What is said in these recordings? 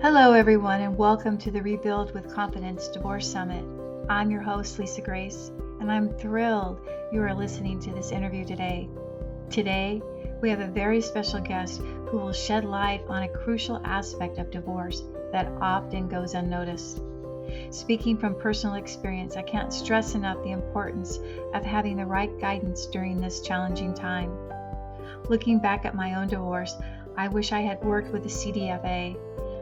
Hello, everyone, and welcome to the Rebuild with Confidence Divorce Summit. I'm your host, Lisa Grace, and I'm thrilled you are listening to this interview today. Today, we have a very special guest who will shed light on a crucial aspect of divorce that often goes unnoticed. Speaking from personal experience, I can't stress enough the importance of having the right guidance during this challenging time. Looking back at my own divorce, I wish I had worked with a CDFA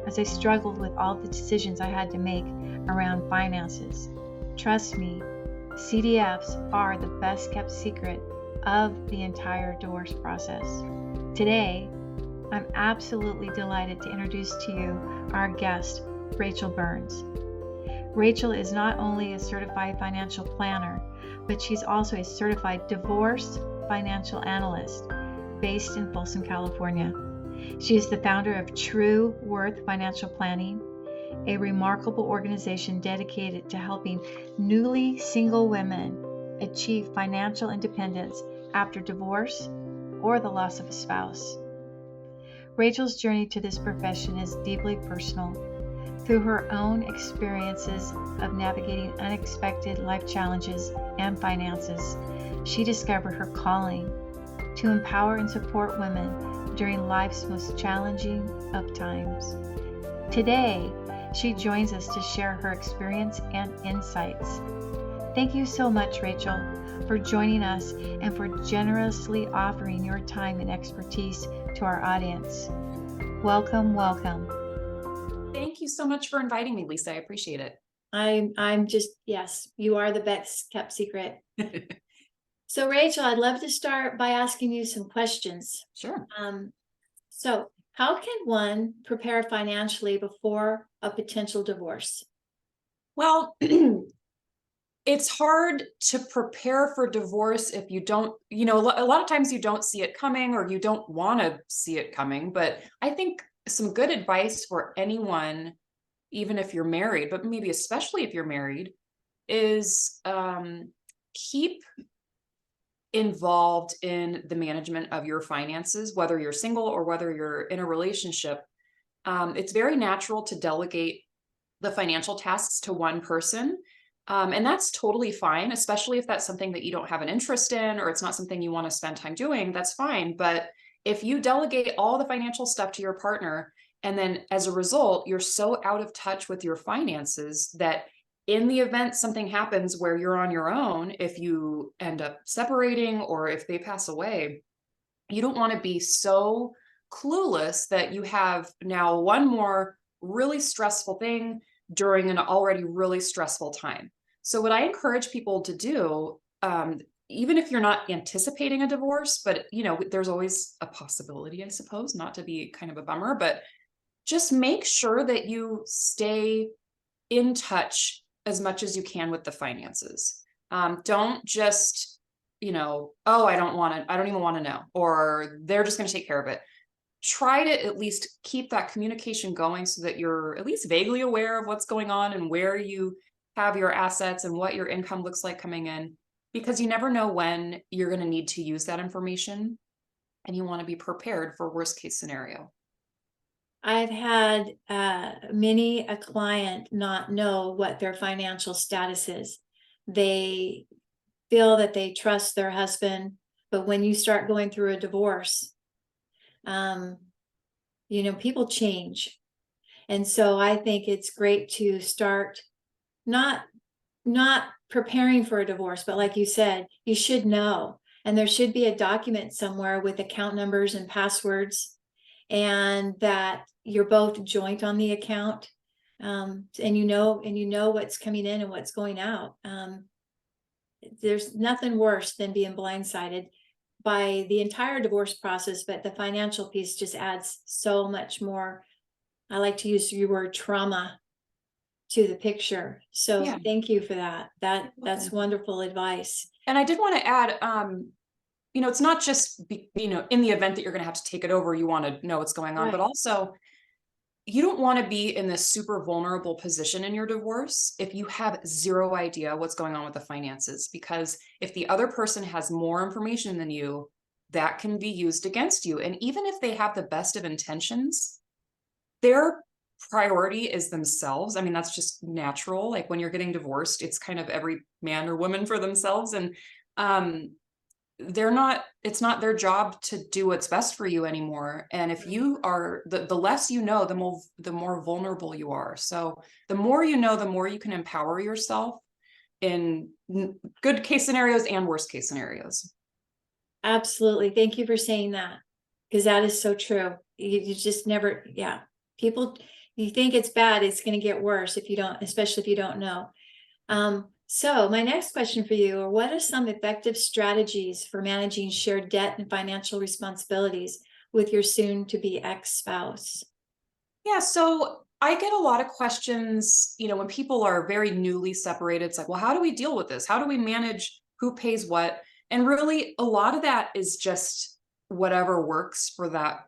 as I struggled with all the decisions I had to make around finances. Trust me, CDFs are the best kept secret of the entire divorce process. Today, I'm absolutely delighted to introduce to you our guest, Rachael Burns. Rachael is not only a certified financial planner, but she's also a certified divorce financial analyst based in Folsom, California. She is the founder of True Worth Financial Planning, a remarkable organization dedicated to helping newly single women achieve financial independence after divorce or the loss of a spouse. Rachael's journey to this profession is deeply personal. Through her own experiences of navigating unexpected life challenges and finances, she discovered her calling to empower and support women during life's most challenging of times. Today, she joins us to share her experience and insights. Thank you so much, Rachael, for joining us and for generously offering your time and expertise to our audience. Welcome, welcome. Thank you so much for inviting me, Lisa. I appreciate it. I'm just, yes, you are the best kept secret. So Rachael, I'd love to start by asking you some questions. Sure. So how can one prepare financially before a potential divorce? Well, it's hard to prepare for divorce if you don't, a lot of times you don't see it coming or you don't want to see it coming. But I think some good advice for anyone, even if you're married, but maybe especially if you're married, is keep involved in the management of your finances, whether you're single or whether you're in a relationship. It's very natural to delegate the financial tasks to one person. And that's totally fine, especially if that's something that you don't have an interest in, or it's not something you want to spend time doing, that's fine. But if you delegate all the financial stuff to your partner, and then as a result, you're so out of touch with your finances that in the event something happens where you're on your own, if you end up separating or if they pass away, you don't want to be so clueless that you have now one more really stressful thing during an already really stressful time. So what I encourage people to do, even if you're not anticipating a divorce, but there's always a possibility, I suppose, not to be kind of a bummer, but just make sure that you stay in touch as much as you can with the finances. Don't just, oh, I don't even want to know, or they're just going to take care of it. Try to at least keep that communication going so that you're at least vaguely aware of what's going on and where you have your assets and what your income looks like coming in, because you never know when you're going to need to use that information, and you want to be prepared for worst case scenario. I've had many a client not know what their financial status is. They feel that they trust their husband, but when you start going through a divorce, people change. And so I think it's great to start not preparing for a divorce, but like you said, you should know. And there should be a document somewhere with account numbers and passwords, and that you're both joint on the account, and you know what's coming in and what's going out. There's nothing worse than being blindsided by the entire divorce process, but the financial piece just adds so much more. I like to use your word trauma to the picture. So yeah. Thank you for that. That's wonderful advice. And I did want to add, it's not just, in the event that you're going to have to take it over, you want to know what's going on, right. But also you don't want to be in this super vulnerable position in your divorce if you have zero idea what's going on with the finances, because if the other person has more information than you, that can be used against you. And even if they have the best of intentions, they're priority is themselves. I mean, that's just natural. Like when you're getting divorced, it's kind of every man or woman for themselves. And it's not their job to do what's best for you anymore. And if you are the less you know, the more vulnerable you are. So the more you know, the more you can empower yourself in good case scenarios and worst case scenarios. Absolutely. Thank you for saying that, because that is so true. You just never, people, you think it's bad, it's going to get worse if you don't, especially if you don't know. So my next question for you are, what are some effective strategies for managing shared debt and financial responsibilities with your soon-to-be ex-spouse? Yeah, so I get a lot of questions, when people are very newly separated. It's like, well, how do we deal with this? How do we manage who pays what? And really, a lot of that is just whatever works for that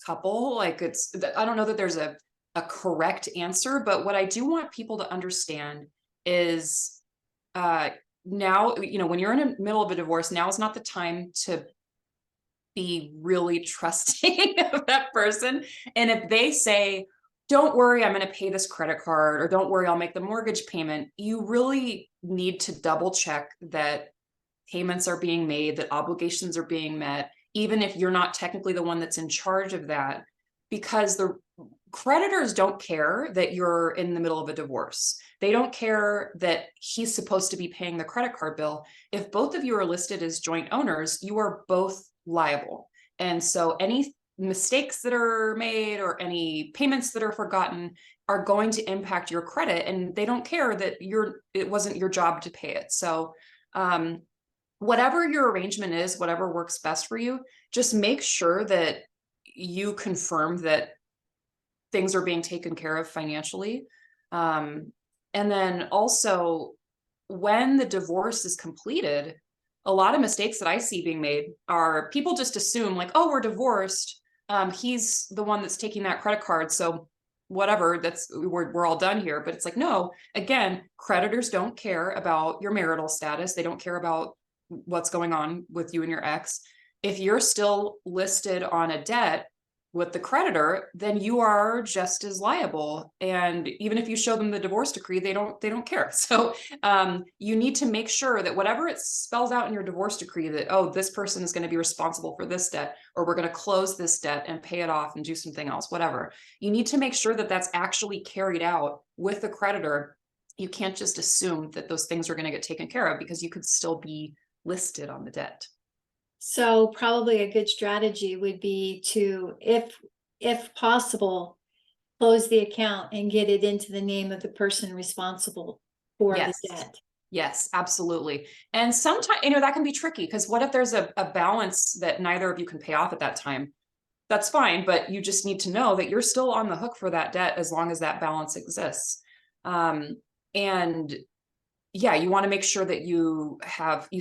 couple. Like I don't know that there's a correct answer, but what I do want people to understand is now, when you're in the middle of a divorce, now is not the time to be really trusting of that person. And if they say, don't worry, I'm going to pay this credit card, or don't worry, I'll make the mortgage payment, you really need to double check that payments are being made, that obligations are being met, even if you're not technically the one that's in charge of that, because the creditors don't care that you're in the middle of a divorce. They don't care that he's supposed to be paying the credit card bill. If both of you are listed as joint owners, you are both liable. And so any mistakes that are made or any payments that are forgotten are going to impact your credit, and they don't care that it wasn't your job to pay it. So whatever your arrangement is, whatever works best for you, just make sure that you confirm that things are being taken care of financially. And then also, when the divorce is completed, a lot of mistakes that I see being made are people just assume like, oh, we're divorced. He's the one that's taking that credit card. So whatever, we're all done here. But it's like, no, again, creditors don't care about your marital status. They don't care about what's going on with you and your ex. If you're still listed on a debt with the creditor, then you are just as liable. And even if you show them the divorce decree, they don't care. So you need to make sure that whatever it spells out in your divorce decree, that, oh, this person is going to be responsible for this debt, or we're going to close this debt and pay it off and do something else, whatever. You need to make sure that that's actually carried out with the creditor. You can't just assume that those things are going to get taken care of, because you could still be listed on the debt. So probably a good strategy would be to, if possible, close the account and get it into the name of the person responsible for the debt. Yes, absolutely. And sometimes, that can be tricky, because what if there's a balance that neither of you can pay off at that time? That's fine, but you just need to know that you're still on the hook for that debt as long as that balance exists. And yeah, you want to make sure that you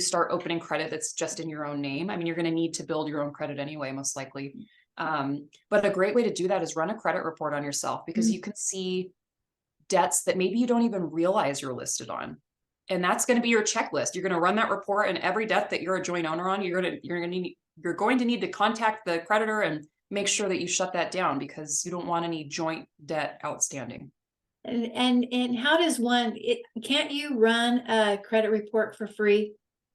start opening credit that's just in your own name. I mean, you're going to need to build your own credit anyway, most likely. But a great way to do that is run a credit report on yourself, because you can see debts that maybe you don't even realize you're listed on. And that's going to be your checklist. You're going to run that report, and every debt that you're a joint owner on, you're going to need to contact the creditor and make sure that you shut that down, because you don't want any joint debt outstanding. And how does can't you run a credit report for free?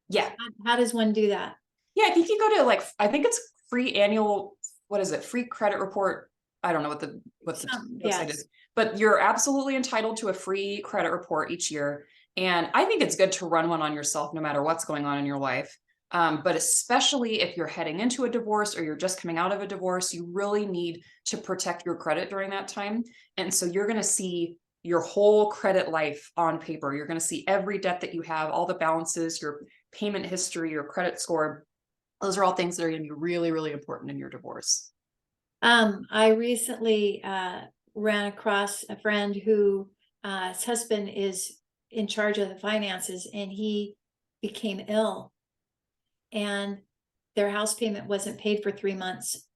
Yeah. How does one do that? Yeah, I think you go to I think it's free annual, what is it? Free credit report. I don't know what the website is, but you're absolutely entitled to a free credit report each year. And I think it's good to run one on yourself no matter what's going on in your life. But especially if you're heading into a divorce or you're just coming out of a divorce, you really need to protect your credit during that time. And so you're going to see your whole credit life on paper. You're going to see every debt that you have, all the balances, your payment history, your credit score. Those are all things that are going to be really, really important in your divorce. I recently ran across a friend who his husband is in charge of the finances, and he became ill, and their house payment wasn't paid for 3 months.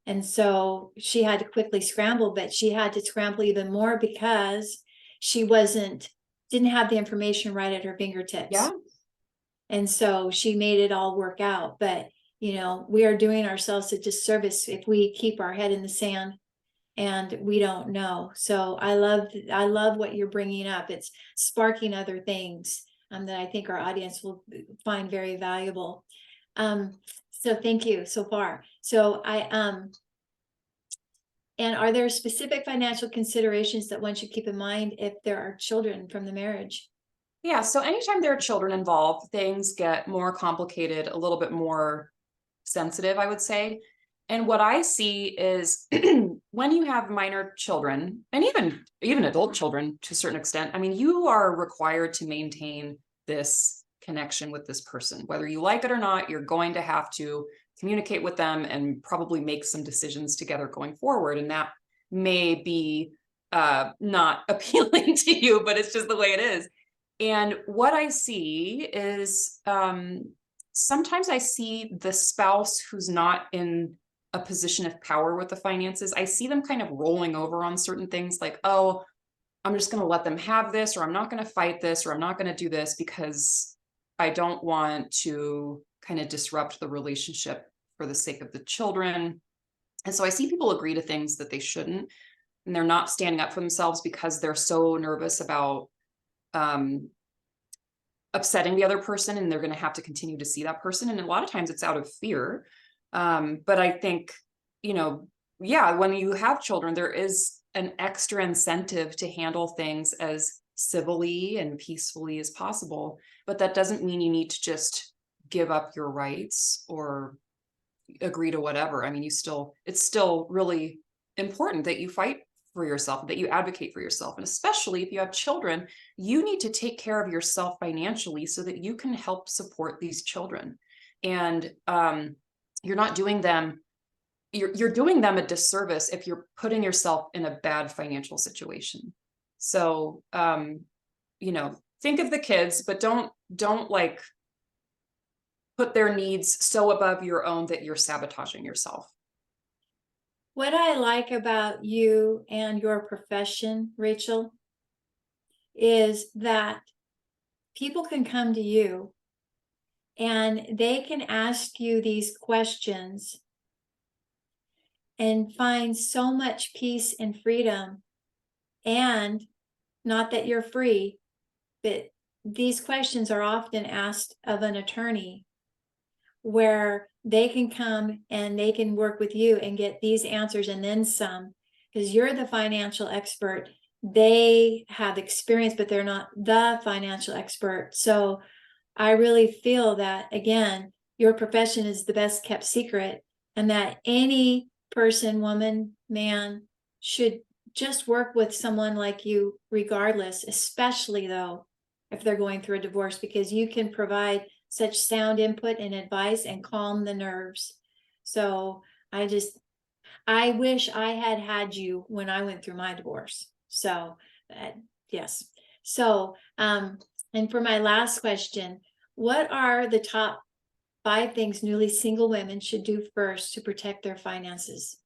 And so she had to quickly scramble, but she had to scramble even more because she didn't have the information right at her fingertips. Yeah. And so she made it all work out. But, we are doing ourselves a disservice if we keep our head in the sand and we don't know. So I love what you're bringing up. It's sparking other things that I think our audience will find very valuable. So thank you so far. So and are there specific financial considerations that one should keep in mind if there are children from the marriage? Yeah, so anytime there are children involved, things get more complicated, a little bit more sensitive, I would say. And what I see is when you have minor children, and even adult children to a certain extent, I mean, you are required to maintain this connection with this person. Whether you like it or not, you're going to have to communicate with them and probably make some decisions together going forward. And that may be not appealing to you, but it's just the way it is. And what I see is sometimes I see the spouse who's not in a position of power with the finances. I see them kind of rolling over on certain things like, oh, I'm just going to let them have this, or I'm not going to fight this, or I'm not going to do this because I don't want to kind of disrupt the relationship for the sake of the children. And so I see people agree to things that they shouldn't, and they're not standing up for themselves because they're so nervous about um, upsetting the other person, and they're going to have to continue to see that person. And a lot of times it's out of fear. But I think, yeah, when you have children, there is an extra incentive to handle things as civilly and peacefully as possible. But that doesn't mean you need to just give up your rights or agree to whatever. I mean, it's still really important that you fight for yourself, that you advocate for yourself. And especially if you have children, you need to take care of yourself financially so that you can help support these children. And you're not doing them, you're doing them a disservice if you're putting yourself in a bad financial situation. So, think of the kids, but don't like put their needs so above your own that you're sabotaging yourself. What I like about you and your profession, Rachael, is that people can come to you and they can ask you these questions and find so much peace and freedom. And not that you're free, but these questions are often asked of an attorney, where they can come and they can work with you and get these answers and then some, because you're the financial expert. They have experience, but they're not the financial expert. So I really feel that, again, your profession is the best kept secret, and that any person, woman, man, should just work with someone like you regardless, especially though if they're going through a divorce, because you can provide such sound input and advice and calm the nerves. So I wish I had had you when I went through my divorce. So yes. So and for my last question, what are the top 5 things newly single women should do first to protect their finances?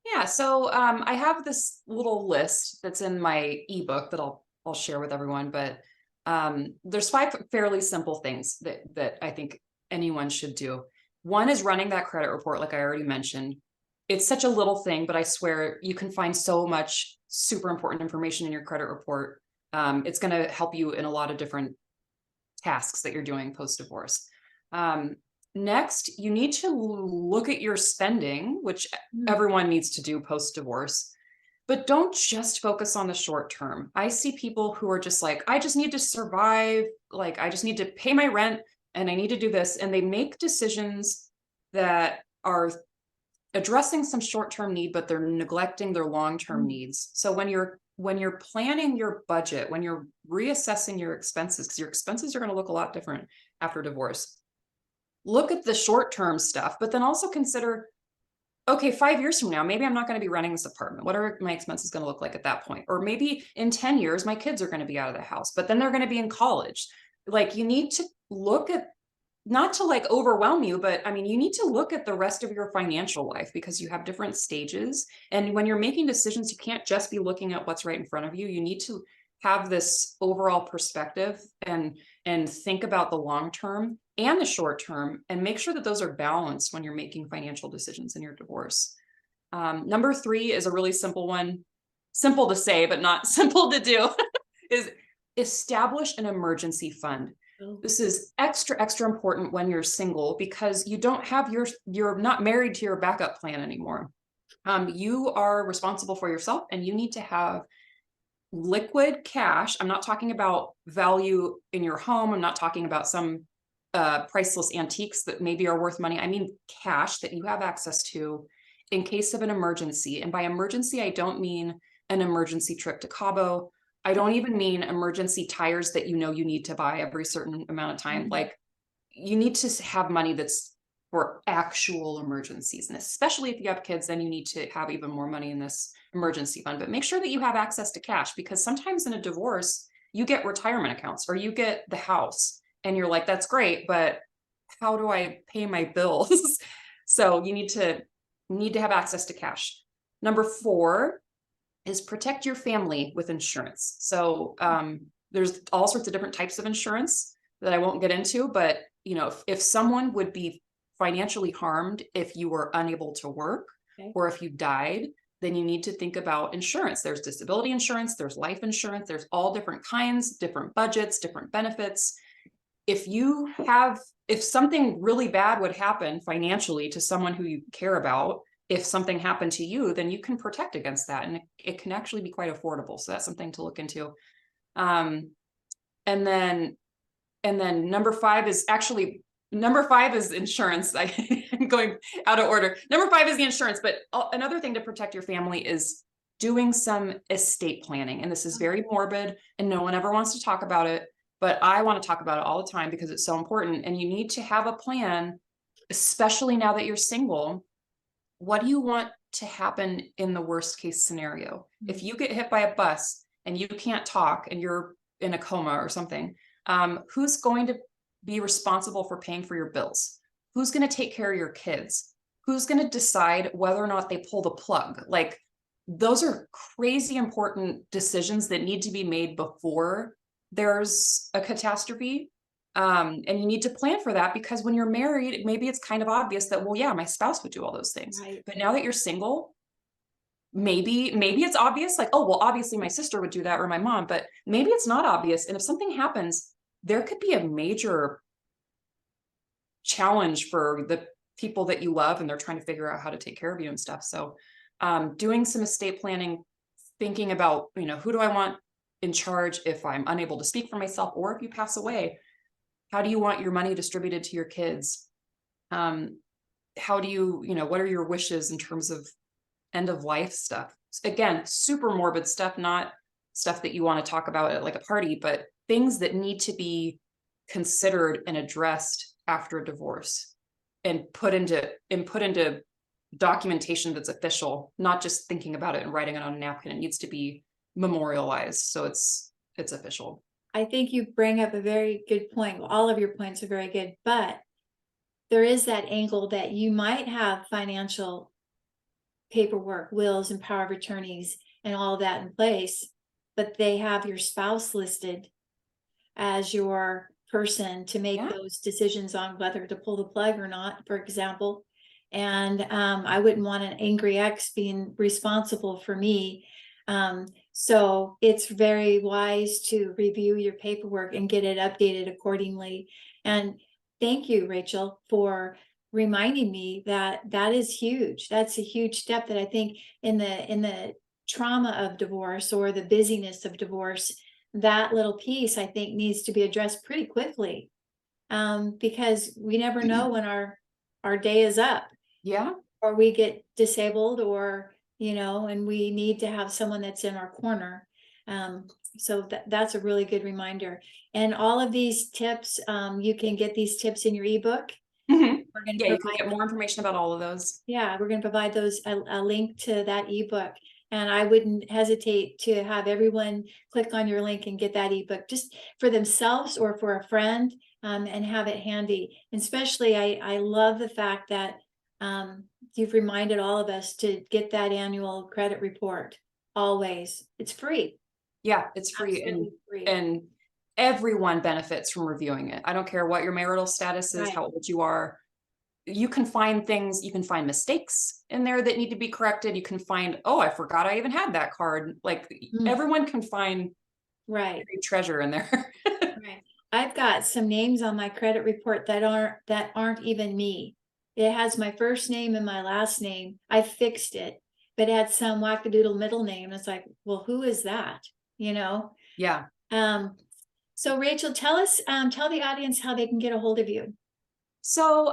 Yeah, so I have this little list that's in my ebook that I'll share with everyone, but there's 5 fairly simple things that I think anyone should do. One is running that credit report, like I already mentioned. It's such a little thing, but I swear you can find so much super important information in your credit report. It's going to help you in a lot of different tasks that you're doing post-divorce. Next, you need to look at your spending, which everyone needs to do post-divorce, but don't just focus on the short term. I see people who are just like, I just need to survive. Like, I just need to pay my rent and I need to do this. And they make decisions that are addressing some short-term need, but they're neglecting their long-term needs. So when you're planning your budget, when you're reassessing your expenses, because your expenses are going to look a lot different after divorce, look at the short-term stuff, but then also consider, okay, 5 years from now, maybe I'm not going to be renting this apartment. What are my expenses going to look like at that point? Or maybe in 10 years, my kids are going to be out of the house, but then they're going to be in college. Like, you need to look at, not to like overwhelm you, but I mean, you need to look at the rest of your financial life because you have different stages. And when you're making decisions, you can't just be looking at what's right in front of you. You need to have this overall perspective and think about the long term and the short term, and make sure that those are balanced when you're making financial decisions in your divorce. Number 3 is a really simple one. Simple to say, but not simple to do, is establish an emergency fund. Oh, This is extra important when you're single because you don't have you're not married to your backup plan anymore. You are responsible for yourself and you need to have liquid cash. I'm not talking about value in your home. I'm not talking about some priceless antiques that maybe are worth money. I mean cash that you have access to in case of an emergency. And by emergency, I don't mean an emergency trip to Cabo. I don't even mean emergency tires that you know you need to buy every certain amount of time. Mhm. Like you need to have money that's for actual emergencies. And especially if you have kids, then you need to have even more money in this emergency fund. But make sure that you have access to cash because sometimes in a divorce, you get retirement accounts or you get the house and you're like, that's great, but how do I pay my bills? So you need to have access to cash. Number 4 is protect your family with insurance. So there's all sorts of different types of insurance that I won't get into, but you know, if someone would be financially harmed if you were unable to work Okay. or if you died, then you need to think about insurance. There's disability insurance, there's life insurance, there's all different kinds, different budgets, different benefits. If something really bad would happen financially to someone who you care about, if something happened to you, then you can protect against that. And it can actually be quite affordable. So that's something to look into. And then number five is insurance. I'm going out of order. Number 5 is the insurance, but another thing to protect your family is doing some estate planning. And this is very morbid and no one ever wants to talk about it, but I want to talk about it all the time because it's so important. And you need to have a plan, especially now that you're single. What do you want to happen in the worst case scenario? If you get hit by a bus and you can't talk and you're in a coma or something, who's going to be responsible for paying for your bills? Who's going to take care of your kids? Who's going to decide whether or not they pull the plug? Like those are crazy important decisions that need to be made before there's a catastrophe. And you need to plan for that because when you're married, maybe it's kind of obvious that, well, yeah, my spouse would do all those things. Right. But now that you're single, maybe it's obvious, like, oh, well, obviously my sister would do that or my mom, but maybe it's not obvious. And if something happens, there could be a major challenge for the people that you love and they're trying to figure out how to take care of you and stuff. So doing some estate planning, thinking about, you know, who do I want in charge if I'm unable to speak for myself or if you pass away? How do you want your money distributed to your kids? How do you know, what are your wishes in terms of end of life stuff? Again, super morbid stuff, not stuff that you want to talk about at like a party, but things that need to be considered and addressed after a divorce and put into documentation that's official, not just thinking about it and writing it on a napkin. It needs to be memorialized so it's official. I think you bring up a very good point. Well, all of your points are very good, but there is that angle that you might have financial paperwork, wills and power of attorneys and all of that in place, but they have your spouse listed as your person to make those decisions on whether to pull the plug or not, for example. And I wouldn't want an angry ex being responsible for me. So it's very wise to review your paperwork and get it updated accordingly. And thank you, Rachel, for reminding me that that is huge. That's a huge step that I think in the trauma of divorce or the busyness of divorce, that little piece I think needs to be addressed pretty quickly, because we never know when our day is up. Yeah. Or we get disabled or, you know, and we need to have someone that's in our corner. So that's a really good reminder. And all of these tips, you can get these tips in your ebook. Mm-hmm. We're going to you can get more information about all of those. Yeah, we're going to provide those a link to that ebook. And I wouldn't hesitate to have everyone click on your link and get that ebook just for themselves or for a friend, and have it handy. And especially, I love the fact that you've reminded all of us to get that annual credit report. Always, it's free. Yeah, it's free. And everyone benefits from reviewing it. I don't care what your marital status is, how old you are. you can find things, you can find mistakes in there that need to be corrected. You can find, oh, I forgot I even had that card. Like everyone can find right treasure in there. right. I've got some names on my credit report that aren't even me. It has my first name and my last name. I fixed it, but it had some wackadoodle middle name. It's like, well, who is that? Yeah. So Rachel, tell the audience how they can get a hold of you. So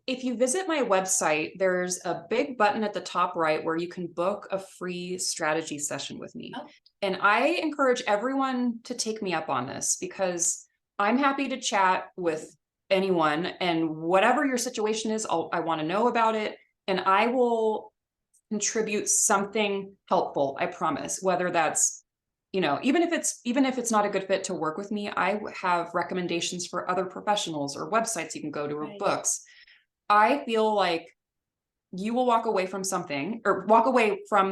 if you visit my website, there's a big button at the top right where you can book a free strategy session with me. Oh. And I encourage everyone to take me up on this, because I'm happy to chat with anyone, and whatever your situation is, I want to know about it, and I will contribute something helpful, I promise. Whether that's, even if it's not a good fit to work with me, I have recommendations for other professionals or websites you can go to, or books. I feel like you will walk away from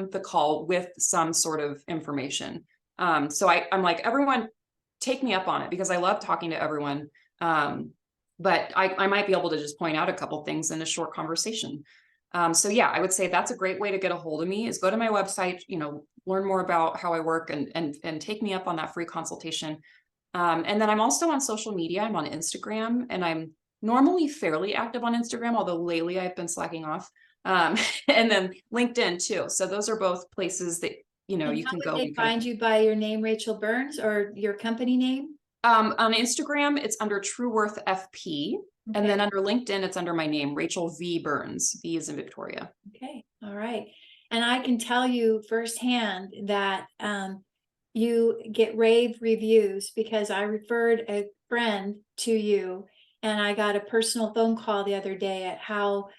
the call with some sort of information. So I'm like, everyone, take me up on it, because I love talking to everyone. But I might be able to just point out a couple things in a short conversation. So yeah, I would say that's a great way to get a hold of me, is go to my website, learn more about how I work, and take me up on that free consultation. And then I'm also on social media. I'm on Instagram, and I'm normally fairly active on Instagram, although lately I've been slacking off. And then LinkedIn too. So those are both places that, you can go. How would they find you? By your name, Rachael Burns, or your company name? On Instagram, it's under True Worth FP. Okay. And then under LinkedIn, it's under my name, Rachael V. Burns. V is in Victoria. Okay. All right. And I can tell you firsthand that you get rave reviews, because I referred a friend to you, and I got a personal phone call the other day at how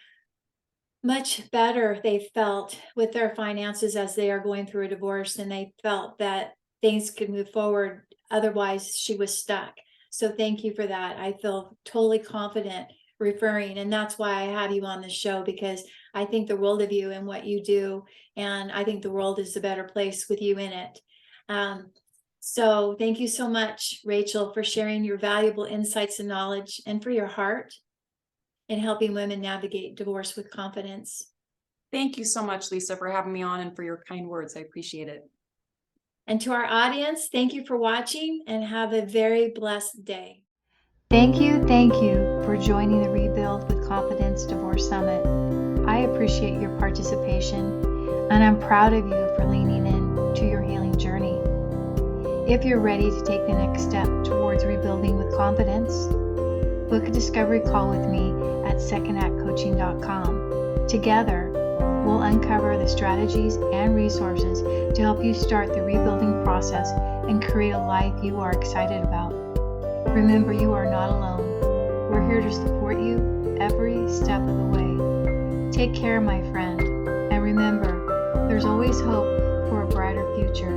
much better they felt with their finances as they are going through a divorce, and they felt that things could move forward. Otherwise, she was stuck. So thank you for that. I feel totally confident referring, and that's why I have you on the show, because I think the world of you and what you do, and I think the world is a better place with you in it. So thank you so much, Rachael, for sharing your valuable insights and knowledge, and for your heart in helping women navigate divorce with confidence. Thank you so much, Lisa, for having me on, and for your kind words. I appreciate it. And to our audience, thank you for watching, and have a very blessed day. Thank you for joining the Rebuild with Confidence Divorce Summit. I appreciate your participation, and I'm proud of you for leaning in to your healing journey. If you're ready to take the next step towards rebuilding with confidence, book a discovery call with me at secondactcoaching.com. Together, we'll uncover the strategies and resources to help you start the rebuilding process and create a life you are excited about. Remember, you are not alone. We're here to support you every step of the way. Take care, my friend, and remember, there's always hope for a brighter future,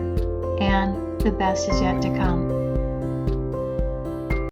and the best is yet to come.